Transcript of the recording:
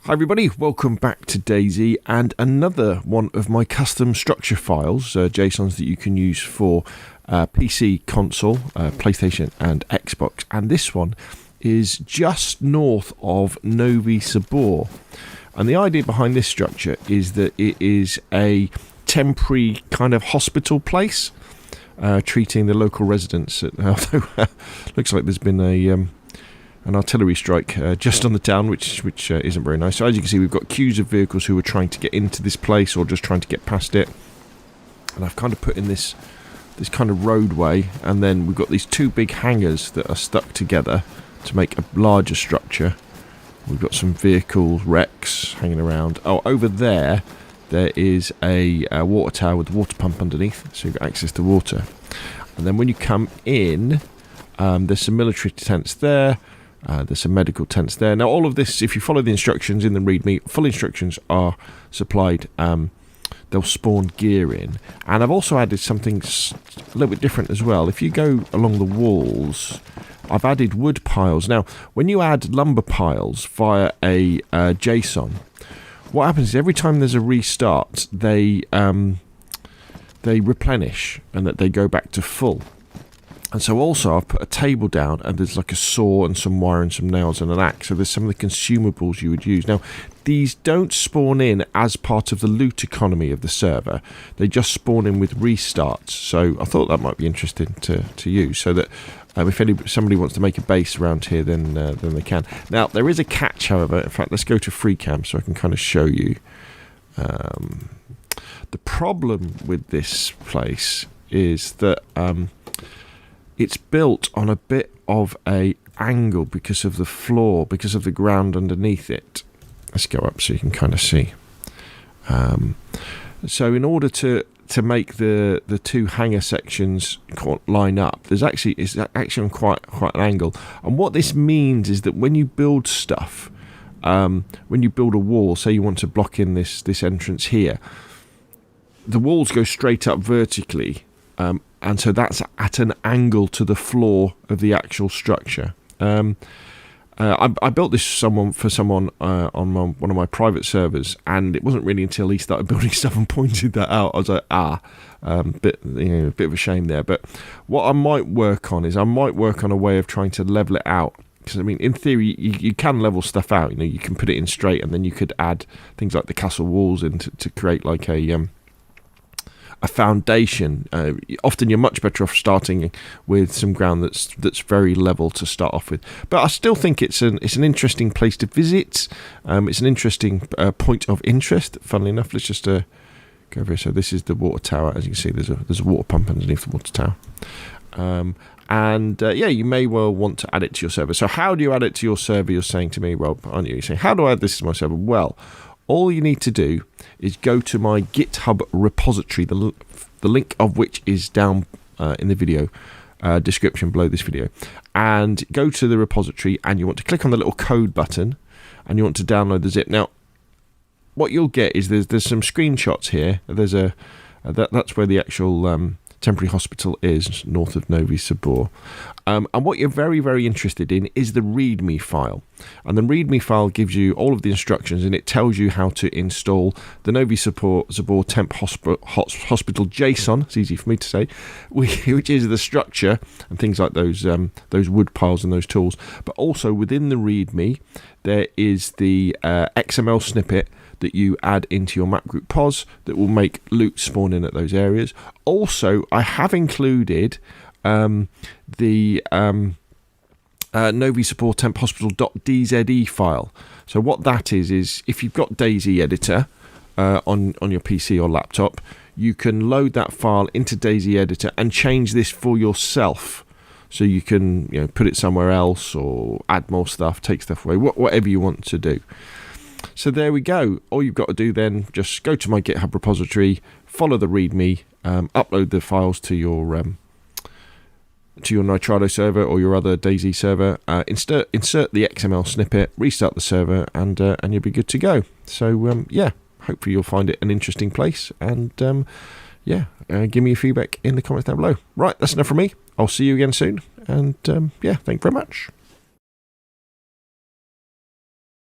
Hi everybody, welcome back to DayZ and another one of my custom structure files, JSONs that you can use for PC, console, PlayStation and Xbox. And this one is just north of Novy Sobor. And the idea behind this structure is that it is a temporary kind of hospital place, treating the local residents. Although looks like there's been an artillery strike just on the town, which isn't very nice. So as you can see, we've got queues of vehicles who are trying to get into this place or just trying to get past it. And I've kind of put in this kind of roadway, and then we've got these two big hangars that are stuck together to make a larger structure. We've got some vehicle wrecks hanging around. Oh, over there is a water tower with a water pump underneath, so you've got access to water. And then when you come in, there's some military tents there. There's some medical tents there. Now, all of this, if you follow the instructions in the README, full instructions are supplied. They'll spawn gear in. And I've also added something a little bit different as well. If you go along the walls, I've added wood piles. Now, when you add lumber piles via a JSON, what happens is every time there's a restart, they replenish and that they go back to full. And so also I've put a table down, and there's like a saw and some wire and some nails and an axe. So there's some of the consumables you would use. Now, these don't spawn in as part of the loot economy of the server. They just spawn in with restarts. So I thought that might be interesting to use, so that if somebody wants to make a base around here, then they can. Now, there is a catch, however. In fact, let's go to FreeCam so I can kind of show you. The problem with this place is that it's built on a bit of a angle because of the floor, because of the ground underneath it. Let's go up so you can kind of see. So in order to make the two hangar sections line up, it's actually on quite an angle. And what this means is that when you build stuff, when you build a wall, say you want to block in this entrance here, the walls go straight up vertically. And so that's at an angle to the floor of the actual structure. I built this for someone on one of my private servers, and it wasn't really until he started building stuff and pointed that out I was like, a bit of a shame there. But what I might work on is a way of trying to level it out. Because I mean, in theory, you can level stuff out. You know, you can put it in straight, and then you could add things like the castle walls in to create like a foundation. Often you're much better off starting with some ground that's very level to start off with. But I still think it's an interesting place to visit. It's an interesting point of interest. Funnily enough, let's just go over here. So this is the water tower. As you can see, there's a water pump underneath the water tower. Yeah, you may well want to add it to your server. So how do you add it to your server? You're saying to me, Rob, aren't you? You're saying, how do I add this to my server? Well, all you need to do is go to my GitHub repository, the link of which is down in the video description below this video, and go to the repository, and you want to click on the little code button, and you want to download the zip. Now, what you'll get is there's some screenshots here. There's that's where the actual temporary hospital is, north of Novy Sobor. And what you're very, very interested in is the README file. And the README file gives you all of the instructions, and it tells you how to install the Novy Sobor Temp Hospital JSON, it's easy for me to say, which is the structure and things like those wood piles and those tools. But also within the README, there is the XML snippet that you add into your map group pos that will make loot spawn in at those areas. Also, I have included the Novy Sobor Temp Hospital.dze file. So what that is if you've got DayZ Editor on your PC or laptop, you can load that file into DayZ Editor and change this for yourself. So you can put it somewhere else or add more stuff, take stuff away, whatever you want to do. So there we go. All you've got to do then, just go to my GitHub repository, follow the README, upload the files to your Nitrado server or your other DayZ server, insert the XML snippet, restart the server, and you'll be good to go. So yeah, hopefully you'll find it an interesting place, and give me your feedback in the comments down below. Right, that's enough from me. I'll see you again soon, and yeah, thank you very much.